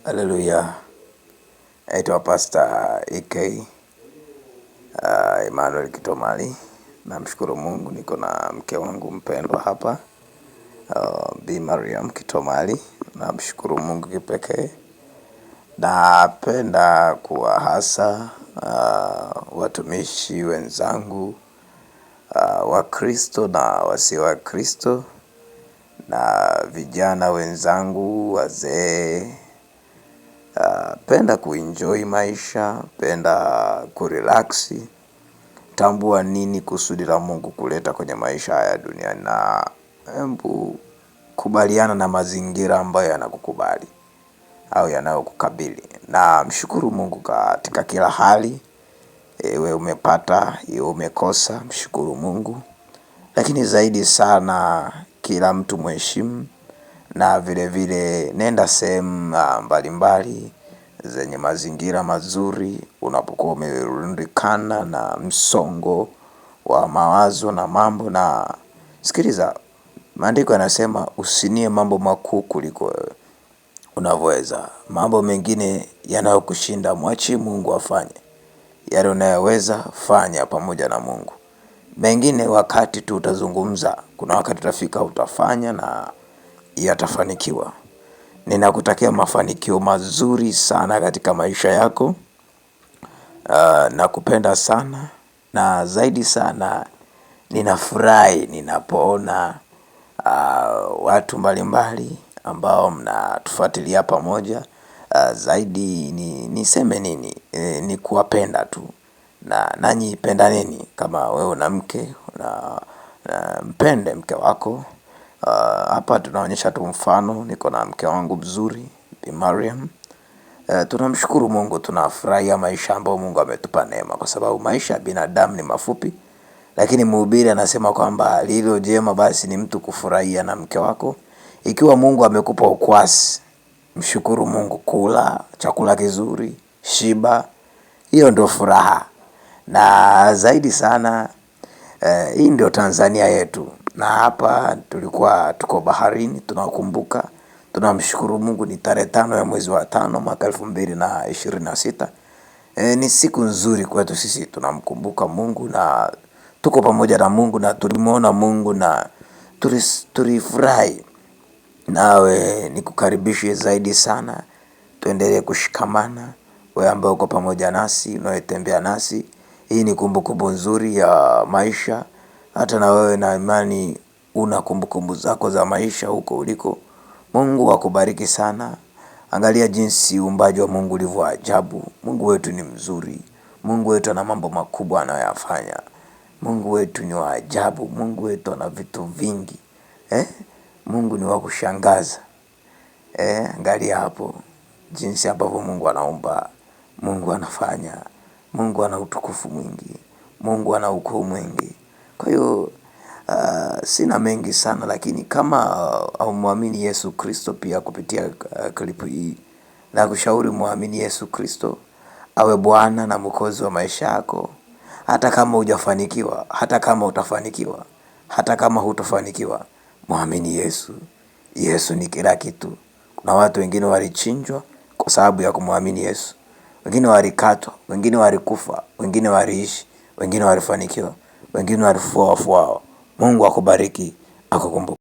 Haleluya. Naitwa Pastor EK Emmanuel Kitomali. Namshukuru Mungu niko na mke wangu mpendwa hapa, Bi Mariam Kitomali. Namshukuru Mungu kipekee. Napenda kuwahasa watumishi wenzangu, Wakristo na wasio Wakristo, na vijana wenzangu, wazee. Penda kuenjoy maisha, penda kurelaxi. Tambua nini kusudi la Mungu kuleta kwenye maisha haya dunia, na kubaliana na mazingira ambayo yanakukubali au yanayokukabili. Na mshukuru Mungu katika kila hali. Iwe umepata, iwe umekosa, mshukuru Mungu. Lakini zaidi sana kila mtu mheshimu, na vile vile nenda sehemu mbalimbali zenye mazingira mazuri unapokuwa umerundikana na msongo wa mawazo na mambo. Na sikiliza, maandiko yanasema usinie mambo makuu kuliko unavyoweza. Mambo mengine yanayokushinda mwachie Mungu afanye. Yale unayoweza fanya pamoja na Mungu. Mengine wakati tu utazungumza, kuna wakati utafika utafanya na yatafanikiwa. Ninakutakia mafanikio mazuri sana katika maisha yako. Nakupenda sana, na zaidi sana ninafurahi ninapoona watu mbalimbali ambao mnatufuatilia pamoja. Zaidi niseme nini, ni kuwapenda tu. Na nanyi pendaneni. Kama wewe una mke, mpende mke wako. Hapa tunaonyesha tu mfano. Niko na mke wangu mzuri, Bi Mariam. Tunamshukuru Mungu, tunafurahia maisha ambayo Mungu ametupa neema, kwa sababu maisha ya binadamu ni mafupi. Lakini mhubiri anasema kwamba lililo jema basi ni mtu kufurahia na mke wako. Ikiwa Mungu amekupa ukwasi, mshukuru Mungu, kula chakula kizuri, shiba. Hiyo ndio furaha. Na zaidi sana hii ndio Tanzania yetu. Na hapa tulikuwa tuko baharini, tunakumbuka. Tunamshukuru Mungu, ni tarehe 5 ya mwezi wa 5 mwaka 2026. Ni siku nzuri kwetu sisi, tunamkumbuka Mungu na tuko pamoja na Mungu na tulimuona Mungu na tulifurahi. Nawe nikukaribishe zaidi sana, tuendelee kushikamana. Wewe ambaye uko pamoja nasi, unayetembea nasi, hii ni kumbukumbu nzuri ya maisha. Hata na wewe na imani una kumbukumbu zako za maisha huko uliko. Mungu akubariki sana. Angalia jinsi uumbaji wa Mungu ulivyo ajabu. Mungu wetu ni mzuri. Mungu wetu ana mambo makubwa anayoyafanya. Mungu wetu ni wa ajabu. Mungu wetu ana vitu vingi. Mungu ni wa kushangaza. Angalia hapo jinsi ambavyo Mungu anaumba. Mungu anafanya. Mungu ana utukufu mwingi. Mungu ana ukuu mwingi. Kwa hiyo sina mengi sana, lakini kama haumwamini Yesu Kristo, pia kupitia klipu hii na kushauri muamini Yesu Kristo awe Bwana na Mwokozi wa maisha yako. Hata kama hujafanikiwa, hata kama utafanikiwa, hata kama hutofanikiwa, muamini Yesu. Yesu ni kila kitu. Kuna watu wengine walichinjwa kwa sababu ya kumwamini Yesu. Wengine walikatwa, wengine walikufa, wengine waliishi, wengine walifanikiwa, wengine walifufua wafu wao. Mungu akubariki, akukumbuke.